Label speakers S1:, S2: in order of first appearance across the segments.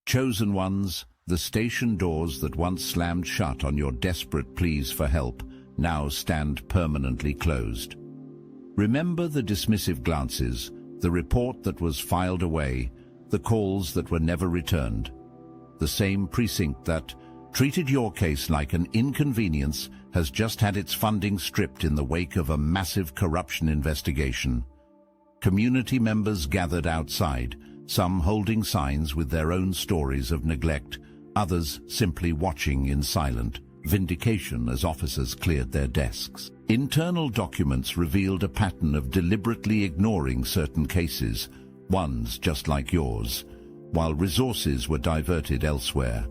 S1: Chosen ones, the station doors that once slammed shut on your desperate pleas for help now stand permanently closed. Remember the dismissive glances, the report that was filed away, the calls that were never returned. The same precinct that treated your case like an inconvenience has just had its funding stripped in the wake of a massive corruption investigation. Community members gathered outside, some holding signs with their own stories of neglect, others simply watching in silent vindication as officers cleared their desks. Internal documents revealed a pattern of deliberately ignoring certain cases, ones just like yours, while resources were diverted elsewhere.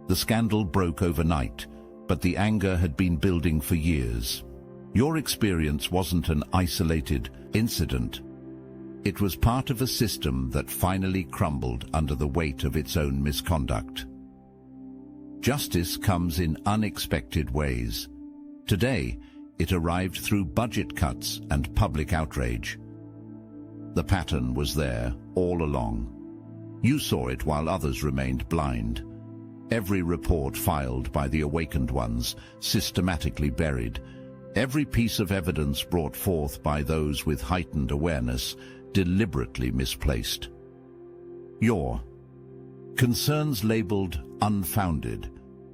S1: The scandal broke overnight, but the anger had been building for years. Your experience wasn't an isolated incident. It was part of a system that finally crumbled under the weight of its own misconduct. Justice comes in unexpected ways. Today, it arrived through budget cuts and public outrage. The pattern was there all along. You saw it while others remained blind. Every report filed by the awakened ones, systematically buried. Every piece of evidence brought forth by those with heightened awareness, deliberately misplaced. Your concerns labeled unfounded.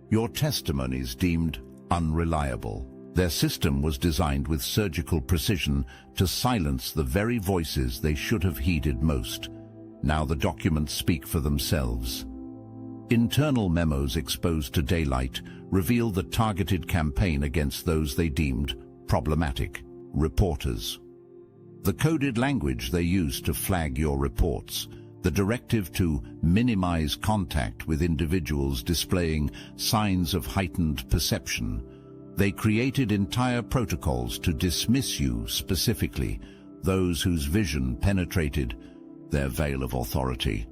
S1: Your testimonies deemed unreliable. Their system was designed with surgical precision to silence the very voices they should have heeded most. Now the documents speak for themselves. Internal memos exposed to daylight reveal the targeted campaign against those they deemed problematic reporters. The coded language they used to flag your reports, the directive to minimize contact with individuals displaying signs of heightened perception. They created entire protocols to dismiss you specifically, those whose vision penetrated their veil of authority.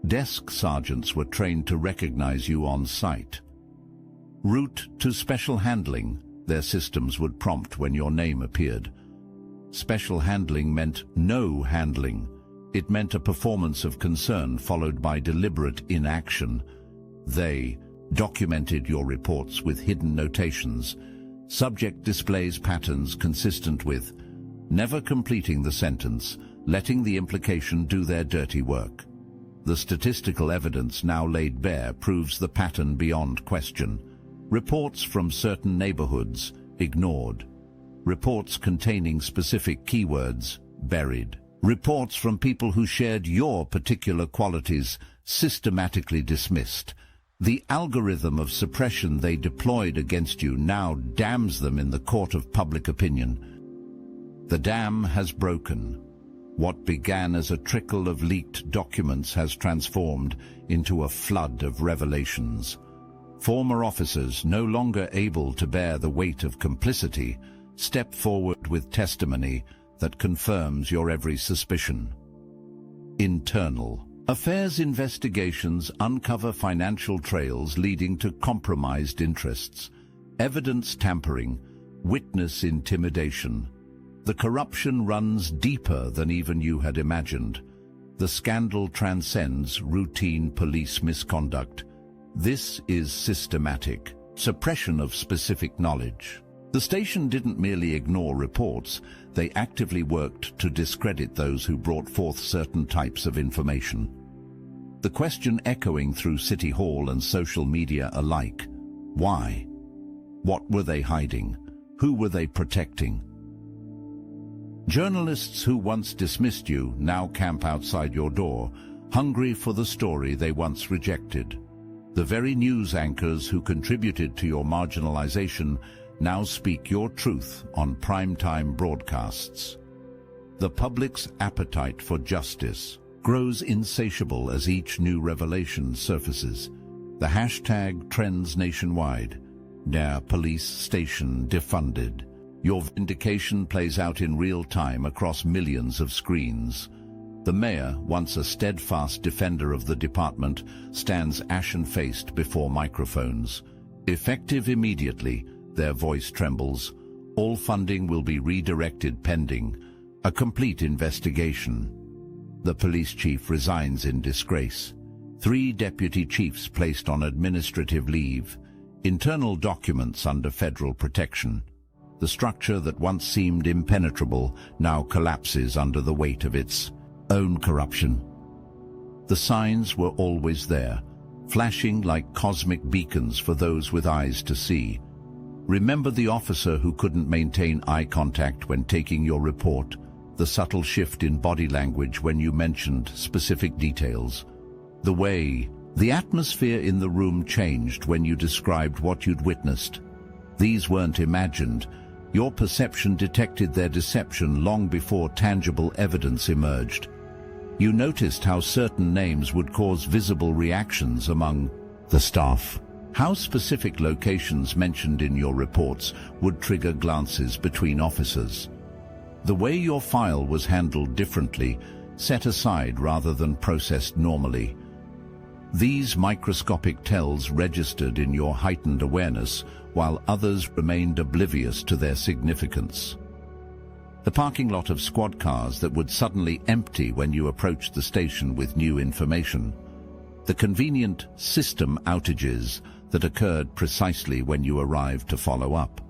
S1: Desk sergeants were trained to recognize you on sight. Route to special handling, their systems would prompt when your name appeared. Special handling meant no handling. It meant a performance of concern followed by deliberate inaction. They documented your reports with hidden notations. Subject displays patterns consistent with never completing the sentence, letting the implication do their dirty work. The statistical evidence now laid bare proves the pattern beyond question. Reports from certain neighborhoods ignored. Reports containing specific keywords buried. Reports from people who shared your particular qualities systematically dismissed. The algorithm of suppression they deployed against you now damns them in the court of public opinion. The dam has broken. What began as a trickle of leaked documents has transformed into a flood of revelations. Former officers, no longer able to bear the weight of complicity, step forward with testimony that confirms your every suspicion. Internal affairs investigations uncover financial trails leading to compromised interests, evidence tampering, witness intimidation. The corruption runs deeper than even you had imagined. The scandal transcends routine police misconduct. This is systematic suppression of specific knowledge. The station didn't merely ignore reports, they actively worked to discredit those who brought forth certain types of information. The question echoing through City Hall and social media alike: why? What were they hiding? Who were they protecting? Journalists who once dismissed you now camp outside your door, hungry for the story they once rejected. The very news anchors who contributed to your marginalization now speak your truth on primetime broadcasts. The public's appetite for justice grows insatiable as each new revelation surfaces. The hashtag trends nationwide. Near police station defunded. Your vindication plays out in real time across millions of screens. The mayor, once a steadfast defender of the department, stands ashen-faced before microphones. Effective immediately, their voice trembles. All funding will be redirected pending a complete investigation. The police chief resigns in disgrace. 3 deputy chiefs placed on administrative leave, internal documents under federal protection. The structure that once seemed impenetrable now collapses under the weight of its own corruption. The signs were always there, flashing like cosmic beacons for those with eyes to see. Remember the officer who couldn't maintain eye contact when taking your report, the subtle shift in body language when you mentioned specific details, the atmosphere in the room changed when you described what you'd witnessed. These weren't imagined. Your perception detected their deception long before tangible evidence emerged. You noticed how certain names would cause visible reactions among the staff. How specific locations mentioned in your reports would trigger glances between officers. The way your file was handled differently, set aside rather than processed normally. These microscopic tells registered in your heightened awareness, while others remained oblivious to their significance. The parking lot of squad cars that would suddenly empty when you approached the station with new information. The convenient system outages that occurred precisely when you arrived to follow up.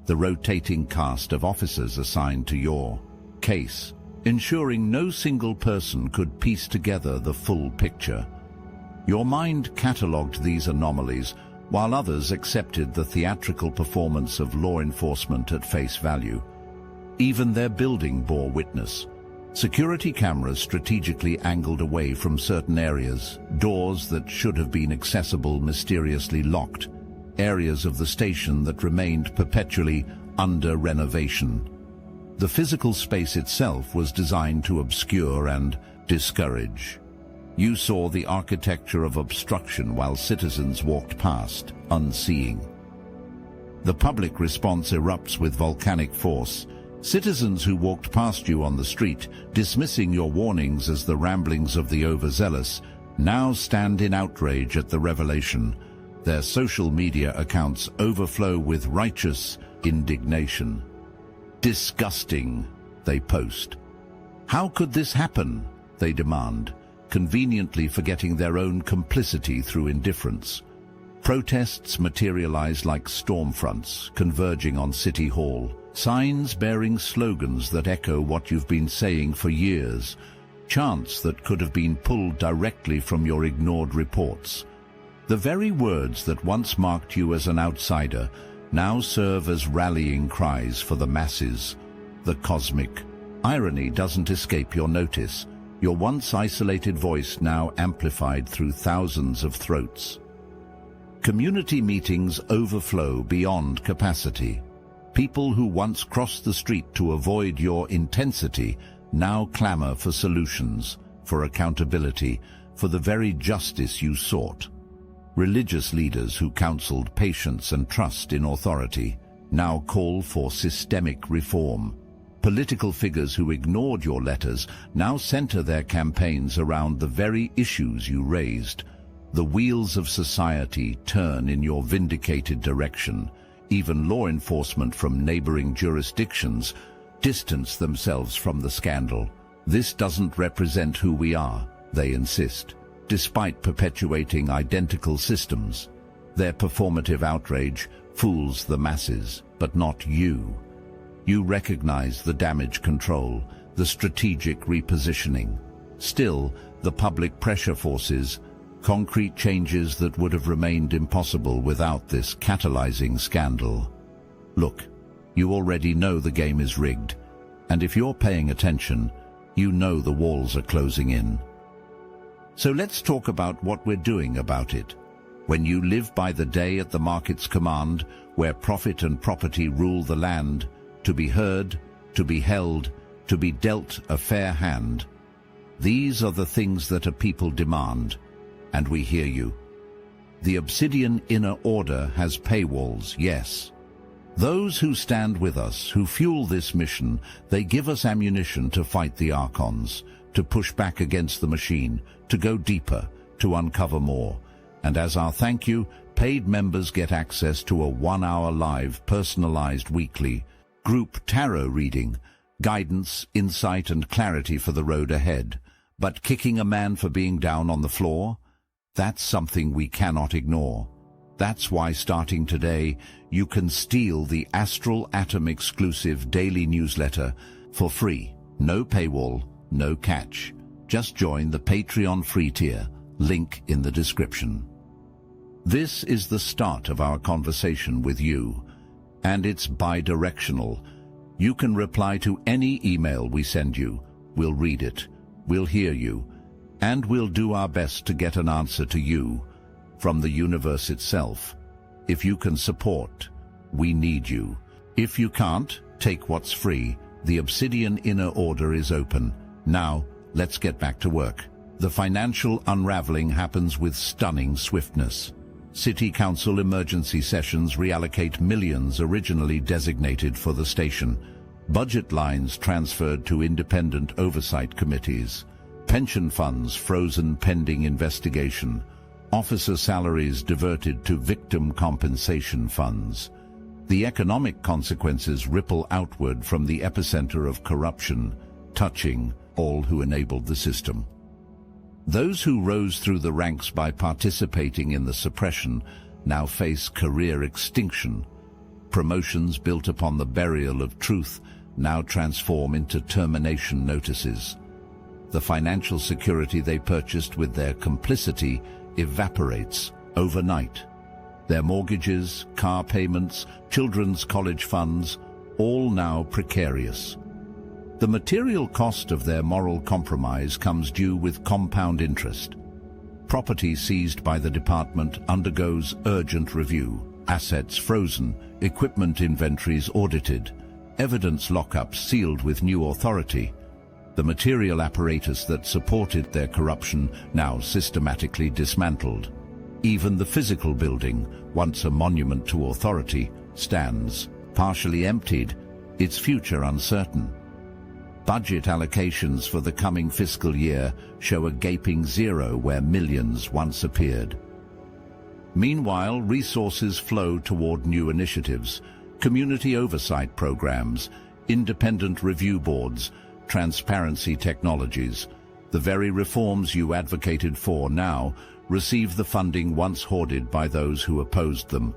S1: The rotating cast of officers assigned to your case, ensuring no single person could piece together the full picture. Your mind catalogued these anomalies, while others accepted the theatrical performance of law enforcement at face value. Even their building bore witness. Security cameras strategically angled away from certain areas, doors that should have been accessible mysteriously locked, areas of the station that remained perpetually under renovation. The physical space itself was designed to obscure and discourage. You saw the architecture of obstruction while citizens walked past, unseeing. The public response erupts with volcanic force. Citizens who walked past you on the street, dismissing your warnings as the ramblings of the overzealous, now stand in outrage at the revelation. Their social media accounts overflow with righteous indignation. "Disgusting," they post. "How could this happen?" they demand, conveniently forgetting their own complicity through indifference. Protests materialize like storm fronts, converging on City Hall, signs bearing slogans that echo what you've been saying for years, chants that could have been pulled directly from your ignored reports. The very words that once marked you as an outsider now serve as rallying cries for the masses. The cosmic irony doesn't escape your notice. Your once isolated voice now amplified through thousands of throats. Community meetings overflow beyond capacity. People who once crossed the street to avoid your intensity now clamor for solutions, for accountability, for the very justice you sought. Religious leaders who counseled patience and trust in authority now call for systemic reform. Political figures who ignored your letters now center their campaigns around the very issues you raised. The wheels of society turn in your vindicated direction. Even law enforcement from neighboring jurisdictions distance themselves from the scandal. "This doesn't represent who we are," they insist, despite perpetuating identical systems. Their performative outrage fools the masses, but not you. You recognize the damage control, the strategic repositioning. Still, the public pressure forces concrete changes that would have remained impossible without this catalyzing scandal. Look, you already know the game is rigged, and if you're paying attention, you know the walls are closing in. So let's talk about what we're doing about it. When you live by the day at the market's command, where profit and property rule the land, to be heard, to be held, to be dealt a fair hand. These are the things that a people demand, and we hear you. The Obsidian Inner Order has paywalls, yes. Those who stand with us, who fuel this mission, they give us ammunition to fight the Archons, to push back against the machine, to go deeper, to uncover more. And as our thank you, paid members get access to a 1-hour live, personalized weekly group tarot reading, guidance, insight and clarity for the road ahead. But kicking a man for being down on the floor? That's something we cannot ignore. That's why starting today, you can steal the Astral Atom exclusive daily newsletter for free. No paywall, no catch. Just join the Patreon free tier, link in the description. This is the start of our conversation with you, and it's bi-directional. You can reply to any email we send you. We'll read it, we'll hear you, and we'll do our best to get an answer to you from the universe itself. If you can support, we need you. If you can't, take what's free. The Obsidian Inner Order is open. Now, let's get back to work. The financial unraveling happens with stunning swiftness. City Council emergency sessions reallocate millions originally designated for the station. Budget lines transferred to independent oversight committees. Pension funds frozen pending investigation. Officer salaries diverted to victim compensation funds. The economic consequences ripple outward from the epicenter of corruption, touching all who enabled the system. Those who rose through the ranks by participating in the suppression now face career extinction. Promotions built upon the burial of truth now transform into termination notices. The financial security they purchased with their complicity evaporates overnight. Their mortgages, car payments, children's college funds, all now precarious. The material cost of their moral compromise comes due with compound interest. Property seized by the department undergoes urgent review, assets frozen, equipment inventories audited, evidence lockups sealed with new authority. The material apparatus that supported their corruption now systematically dismantled. Even the physical building, once a monument to authority, stands, partially emptied, its future uncertain. Budget allocations for the coming fiscal year show a gaping zero where millions once appeared. Meanwhile, resources flow toward new initiatives, community oversight programs, independent review boards, transparency technologies. The very reforms you advocated for now receive the funding once hoarded by those who opposed them.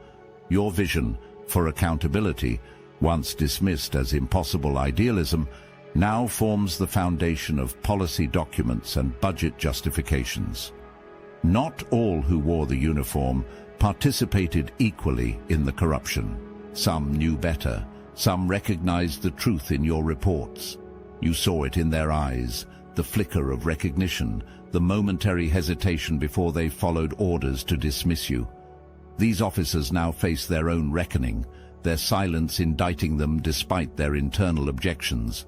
S1: Your vision for accountability, once dismissed as impossible idealism, now forms the foundation of policy documents and budget justifications. Not all who wore the uniform participated equally in the corruption. Some knew better. Some recognized the truth in your reports. You saw it in their eyes, the flicker of recognition, the momentary hesitation before they followed orders to dismiss you. These officers now face their own reckoning, their silence indicting them despite their internal objections.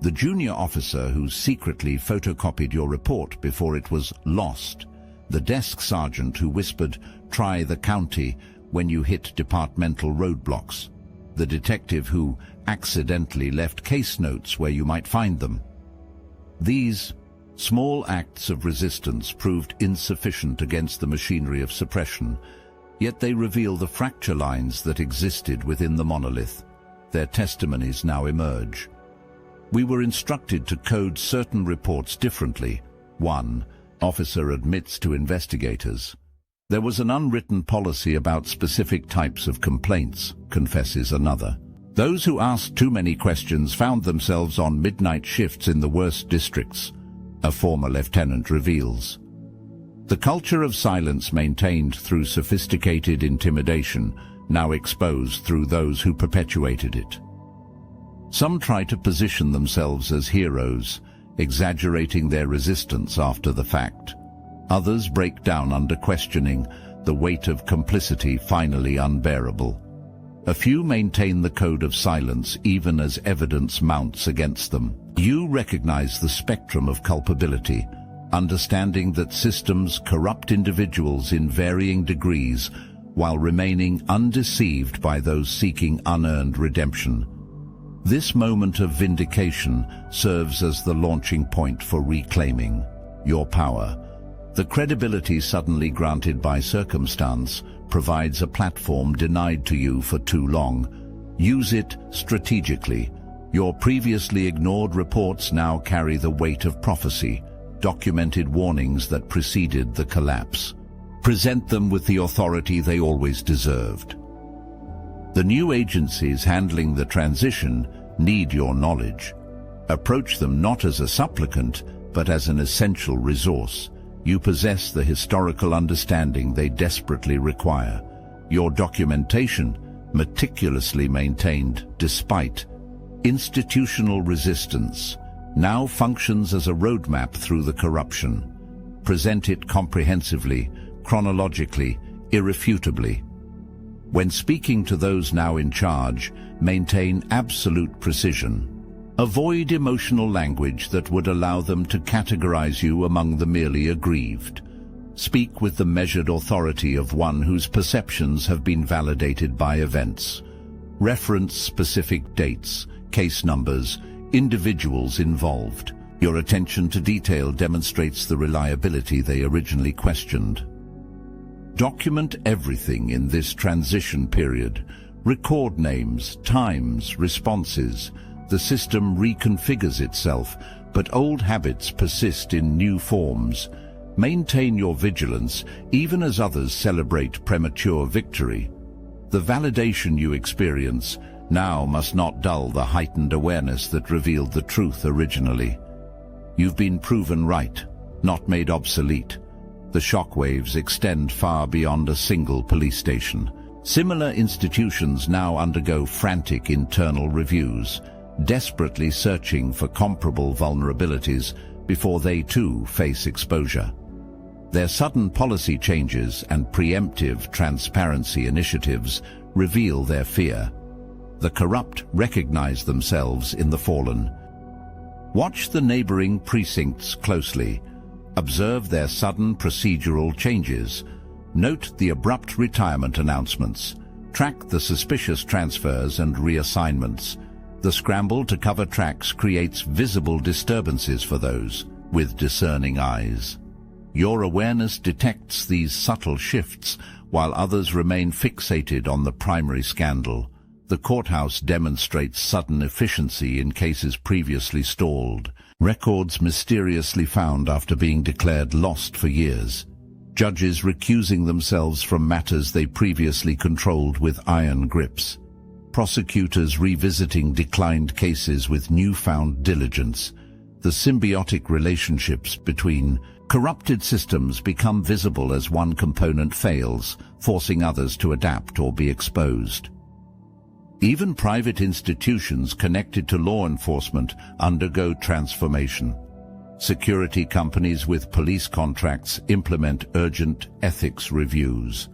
S1: The junior officer who secretly photocopied your report before it was lost, the desk sergeant who whispered, "Try the county," when you hit departmental roadblocks, the detective who accidentally left case notes where you might find them. These small acts of resistance proved insufficient against the machinery of suppression, yet they reveal the fracture lines that existed within the monolith. Their testimonies now emerge. We were instructed to code certain reports differently. 1. Officer admits to investigators. There was an unwritten policy about specific types of complaints, confesses another. Those who asked too many questions found themselves on midnight shifts in the worst districts, a former lieutenant reveals. The culture of silence maintained through sophisticated intimidation, now exposed through those who perpetuated it. Some try to position themselves as heroes, exaggerating their resistance after the fact. Others break down under questioning, the weight of complicity finally unbearable. A few maintain the code of silence even as evidence mounts against them. You recognize the spectrum of culpability, understanding that systems corrupt individuals in varying degrees while remaining undeceived by those seeking unearned redemption. This moment of vindication serves as the launching point for reclaiming your power. The credibility suddenly granted by circumstance provides a platform denied to you for too long. Use it strategically. Your previously ignored reports now carry the weight of prophecy. documented warnings that preceded the collapse. Present them with the authority they always deserved. The new agencies handling the transition need your knowledge. Approach them not as a supplicant, but as an essential resource. You possess the historical understanding they desperately require. Your documentation, meticulously maintained despite institutional resistance, now functions as a roadmap through the corruption. Present it comprehensively, chronologically, irrefutably. When speaking to those now in charge, maintain absolute precision. Avoid emotional language that would allow them to categorize you among the merely aggrieved. Speak with the measured authority of one whose perceptions have been validated by events. Reference specific dates, case numbers, individuals involved. Your attention to detail demonstrates the reliability they originally questioned. Document everything in this transition period. Record names, times, responses. The system reconfigures itself, but old habits persist in new forms. Maintain your vigilance, even as others celebrate premature victory. The validation you experience now must not dull the heightened awareness that revealed the truth originally. You've been proven right, not made obsolete. The shockwaves extend far beyond a single police station. Similar institutions now undergo frantic internal reviews, desperately searching for comparable vulnerabilities before they too face exposure. Their sudden policy changes and preemptive transparency initiatives reveal their fear. The corrupt recognize themselves in the fallen. Watch the neighboring precincts closely. Observe their sudden procedural changes. Note the abrupt retirement announcements. Track the suspicious transfers and reassignments. The scramble to cover tracks creates visible disturbances for those with discerning eyes. Your awareness detects these subtle shifts, while others remain fixated on the primary scandal. The courthouse demonstrates sudden efficiency in cases previously stalled. Records mysteriously found after being declared lost for years. Judges recusing themselves from matters they previously controlled with iron grips. Prosecutors revisiting declined cases with newfound diligence. The symbiotic relationships between corrupted systems become visible as one component fails, forcing others to adapt or be exposed. Even private institutions connected to law enforcement undergo transformation. Security companies with police contracts implement urgent ethics reviews.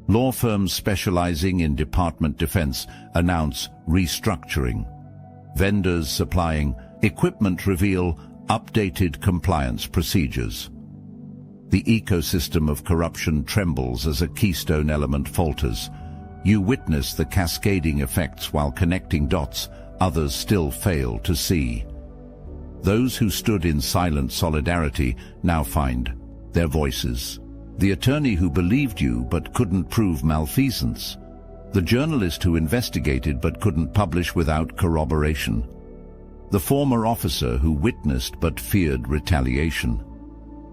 S1: Law firms specializing in department defense announce restructuring. Vendors supplying equipment reveal updated compliance procedures. The ecosystem of corruption trembles as a keystone element falters. You witness the cascading effects while connecting dots others still fail to see. Those who stood in silent solidarity now find their voices. The attorney who believed you but couldn't prove malfeasance. The journalist who investigated but couldn't publish without corroboration. The former officer who witnessed but feared retaliation.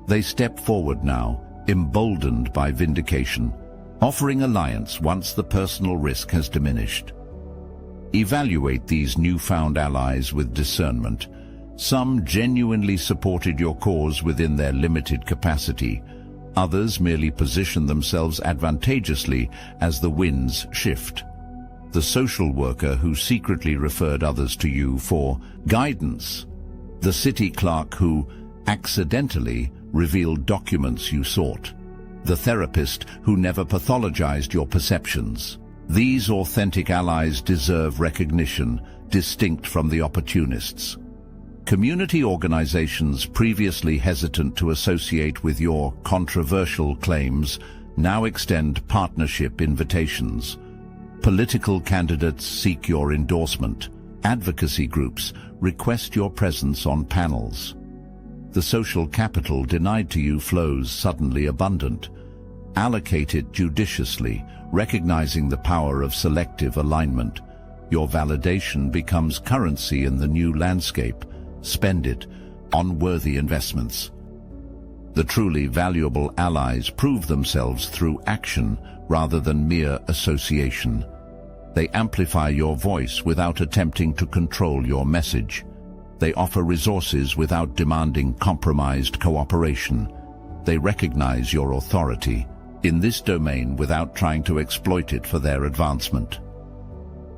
S1: They step forward now, emboldened by vindication, offering alliance once the personal risk has diminished. Evaluate these newfound allies with discernment. Some genuinely supported your cause within their limited capacity. Others merely position themselves advantageously as the winds shift. The social worker who secretly referred others to you for guidance. The city clerk who accidentally revealed documents you sought. The therapist who never pathologized your perceptions. These authentic allies deserve recognition, distinct from the opportunists. Community organizations previously hesitant to associate with your controversial claims now extend partnership invitations. Political candidates seek your endorsement. Advocacy groups request your presence on panels. The social capital denied to you flows suddenly abundant. Allocate it judiciously, recognizing the power of selective alignment. Your validation becomes currency in the new landscape. Spend it on worthy investments. The truly valuable allies prove themselves through action rather than mere association. They amplify your voice without attempting to control your message. They offer resources without demanding compromised cooperation. They recognize your authority in this domain without trying to exploit it for their advancement.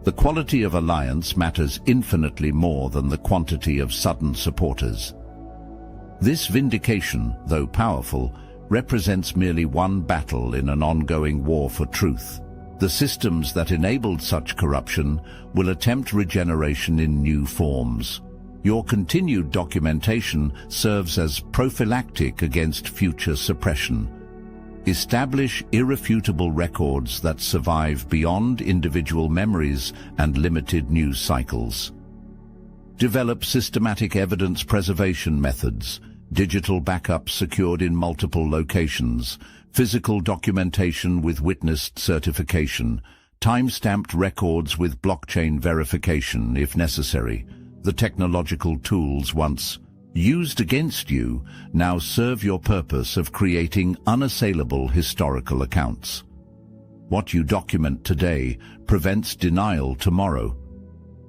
S1: The quality of alliance matters infinitely more than the quantity of sudden supporters. This vindication, though powerful, represents merely one battle in an ongoing war for truth. The systems that enabled such corruption will attempt regeneration in new forms. Your continued documentation serves as prophylactic against future suppression. Establish irrefutable records that survive beyond individual memories and limited news cycles. Develop systematic evidence preservation methods, digital backups secured in multiple locations, physical documentation with witnessed certification, time-stamped records with blockchain verification if necessary. The technological tools once used against you now serve your purpose of creating unassailable historical accounts. What you document today prevents denial tomorrow.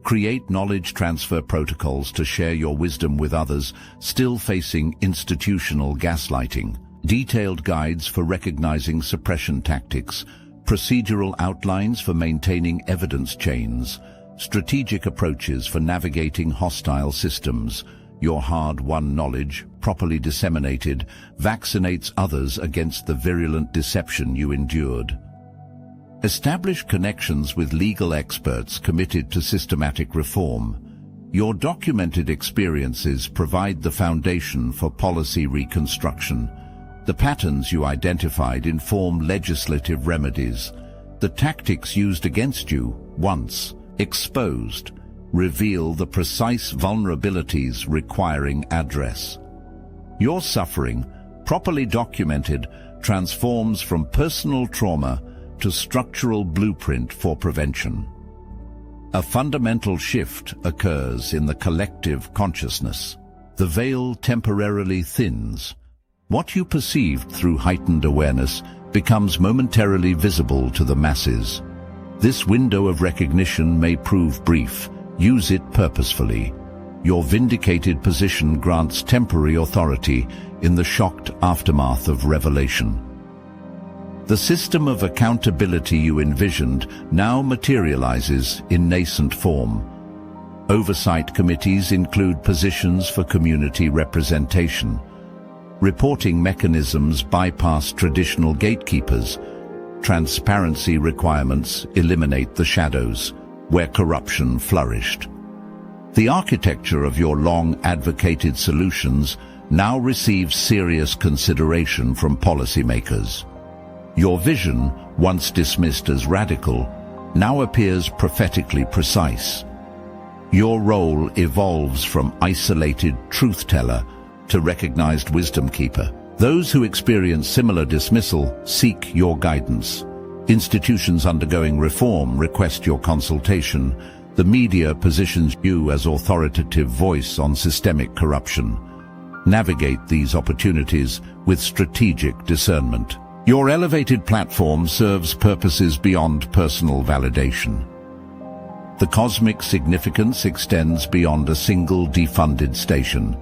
S1: Create knowledge transfer protocols to share your wisdom with others still facing institutional gaslighting. Detailed guides for recognizing suppression tactics, procedural outlines for maintaining evidence chains, strategic approaches for navigating hostile systems. Your hard-won knowledge, properly disseminated, vaccinates others against the virulent deception you endured. Establish connections with legal experts committed to systematic reform. Your documented experiences provide the foundation for policy reconstruction. The patterns you identified inform legislative remedies. The tactics used against you, once exposed, reveal the precise vulnerabilities requiring address. Your suffering, properly documented, transforms from personal trauma to structural blueprint for prevention. A fundamental shift occurs in the collective consciousness. The veil temporarily thins. What you perceived through heightened awareness becomes momentarily visible to the masses. This window of recognition may prove brief. Use it purposefully. Your vindicated position grants temporary authority in the shocked aftermath of revelation. The system of accountability you envisioned now materializes in nascent form. Oversight committees include positions for community representation. Reporting mechanisms bypass traditional gatekeepers. Transparency requirements eliminate the shadows where corruption flourished. The architecture of your long-advocated solutions now receives serious consideration from policymakers. Your vision, once dismissed as radical, now appears prophetically precise. Your role evolves from isolated truth-teller to recognized wisdom keeper. Those who experience similar dismissal seek your guidance. Institutions undergoing reform request your consultation. The media positions you as authoritative voice on systemic corruption. Navigate these opportunities with strategic discernment. Your elevated platform serves purposes beyond personal validation. The cosmic significance extends beyond a single defunded station.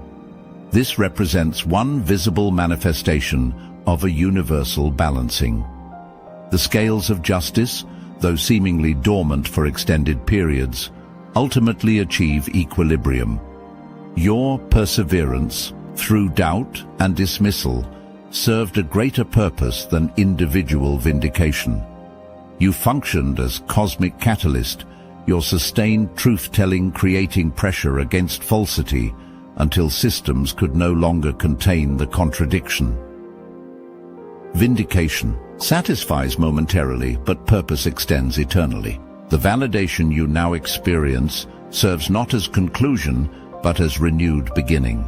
S1: This represents one visible manifestation of a universal balancing. The scales of justice, though seemingly dormant for extended periods, ultimately achieve equilibrium. Your perseverance, through doubt and dismissal, served a greater purpose than individual vindication. You functioned as cosmic catalyst, your sustained truth-telling creating pressure against falsity until systems could no longer contain the contradiction. Vindication satisfies momentarily, but purpose extends eternally. The validation you now experience serves not as conclusion, but as renewed beginning.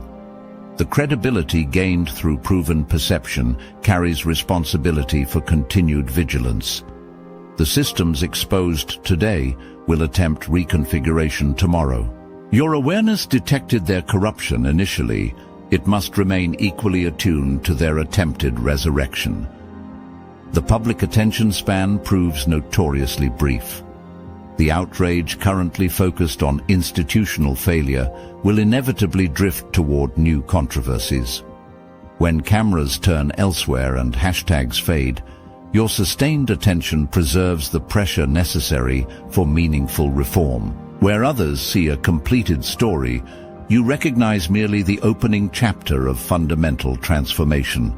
S1: The credibility gained through proven perception carries responsibility for continued vigilance. The systems exposed today will attempt reconfiguration tomorrow. Your awareness detected their corruption initially, it must remain equally attuned to their attempted resurrection. The public attention span proves notoriously brief. The outrage currently focused on institutional failure will inevitably drift toward new controversies. When cameras turn elsewhere and hashtags fade, your sustained attention preserves the pressure necessary for meaningful reform. Where others see a completed story, you recognize merely the opening chapter of fundamental transformation.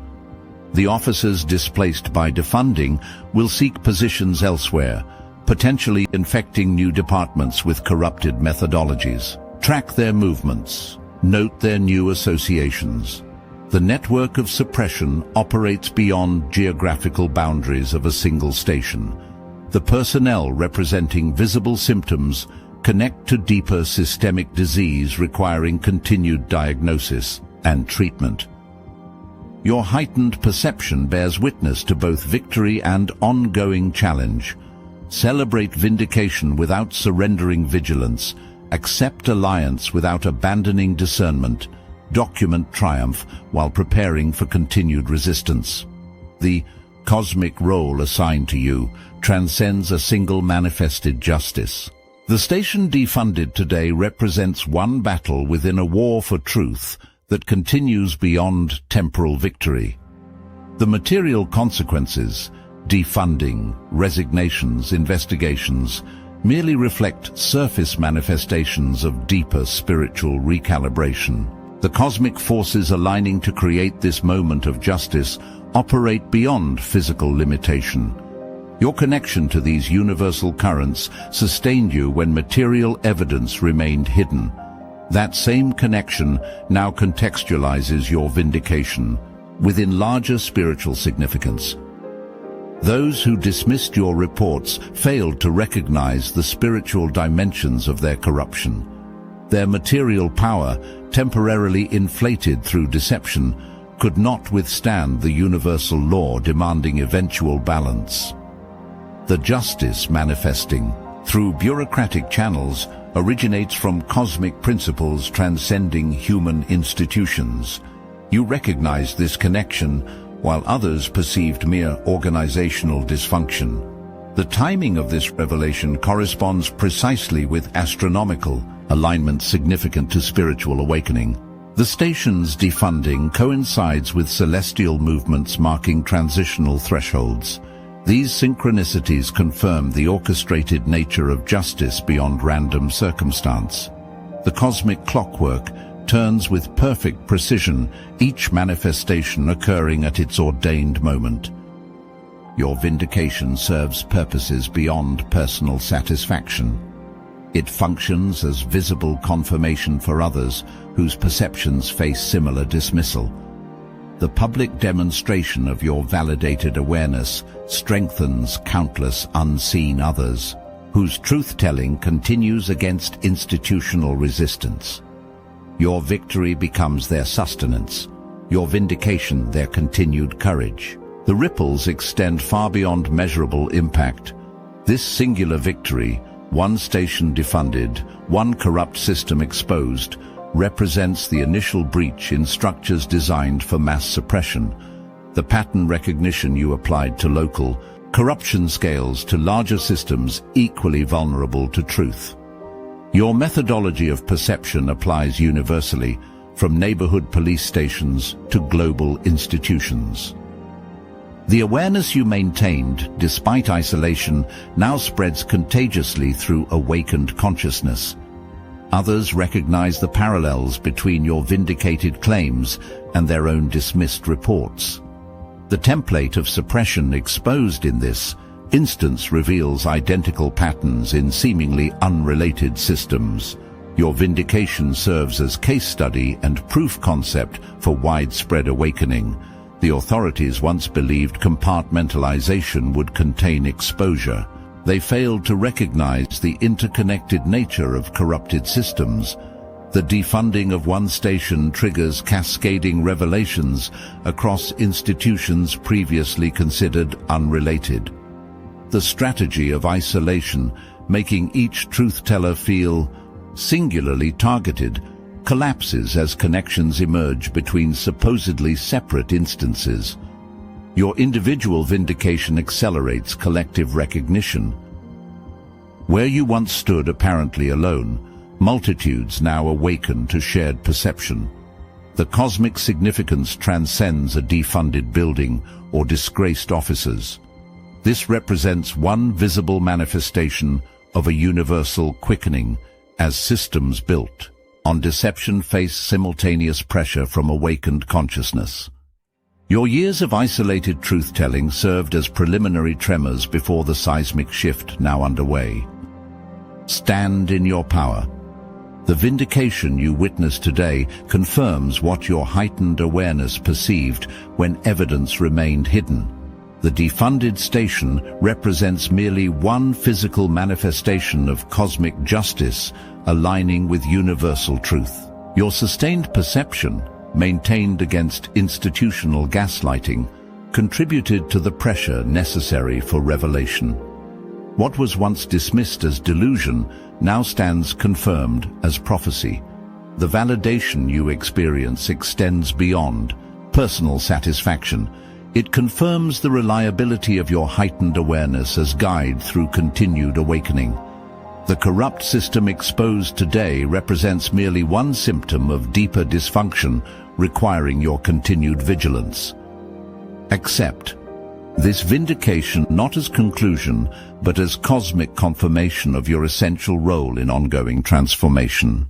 S1: The officers displaced by defunding will seek positions elsewhere, potentially infecting new departments with corrupted methodologies. Track their movements. Note their new associations. The network of suppression operates beyond geographical boundaries of a single station. The personnel representing visible symptoms connect to deeper systemic disease requiring continued diagnosis and treatment. Your heightened perception bears witness to both victory and ongoing challenge. Celebrate vindication without surrendering vigilance. Accept alliance without abandoning discernment. Document triumph while preparing for continued resistance. The cosmic role assigned to you transcends a single manifested justice. The station defunded today represents one battle within a war for truth that continues beyond temporal victory. The material consequences, defunding, resignations, investigations, merely reflect surface manifestations of deeper spiritual recalibration. The cosmic forces aligning to create this moment of justice operate beyond physical limitation. Your connection to these universal currents sustained you when material evidence remained hidden. That same connection now contextualizes your vindication within larger spiritual significance. Those who dismissed your reports failed to recognize the spiritual dimensions of their corruption. Their material power, temporarily inflated through deception, could not withstand the universal law demanding eventual balance. The justice manifesting through bureaucratic channels originates from cosmic principles transcending human institutions. You recognize this connection while others perceived mere organizational dysfunction. The timing of this revelation corresponds precisely with astronomical alignment significant to spiritual awakening. The station's defunding coincides with celestial movements marking transitional thresholds. These synchronicities confirm the orchestrated nature of justice beyond random circumstance. The cosmic clockwork turns with perfect precision, each manifestation occurring at its ordained moment. Your vindication serves purposes beyond personal satisfaction. It functions as visible confirmation for others whose perceptions face similar dismissal. The public demonstration of your validated awareness strengthens countless unseen others, whose truth-telling continues against institutional resistance. Your victory becomes their sustenance, your vindication their continued courage. The ripples extend far beyond measurable impact. This singular victory, one station defunded, one corrupt system exposed, represents the initial breach in structures designed for mass suppression. The pattern recognition you applied to local corruption scales to larger systems equally vulnerable to truth. Your methodology of perception applies universally, from neighborhood police stations to global institutions. The awareness you maintained, despite isolation, now spreads contagiously through awakened consciousness. Others recognize the parallels between your vindicated claims and their own dismissed reports. The template of suppression exposed in this instance reveals identical patterns in seemingly unrelated systems. Your vindication serves as case study and proof concept for widespread awakening. The authorities once believed compartmentalization would contain exposure. They failed to recognize the interconnected nature of corrupted systems. The defunding of one station triggers cascading revelations across institutions previously considered unrelated. The strategy of isolation, making each truth-teller feel singularly targeted, collapses as connections emerge between supposedly separate instances. Your individual vindication accelerates collective recognition. Where you once stood apparently alone, multitudes now awaken to shared perception. The cosmic significance transcends a defunded building or disgraced officers. This represents one visible manifestation of a universal quickening as systems built on deception face simultaneous pressure from awakened consciousness. Your years of isolated truth-telling served as preliminary tremors before the seismic shift now underway. Stand in your power. The vindication you witness today confirms what your heightened awareness perceived when evidence remained hidden. The defunded station represents merely one physical manifestation of cosmic justice aligning with universal truth. Your sustained perception, maintained against institutional gaslighting, contributed to the pressure necessary for revelation. What was once dismissed as delusion now stands confirmed as prophecy. The validation you experience extends beyond personal satisfaction. It confirms the reliability of your heightened awareness as guide through continued awakening. The corrupt system exposed today represents merely one symptom of deeper dysfunction requiring your continued vigilance. Accept this vindication not as conclusion, but as cosmic confirmation of your essential role in ongoing transformation.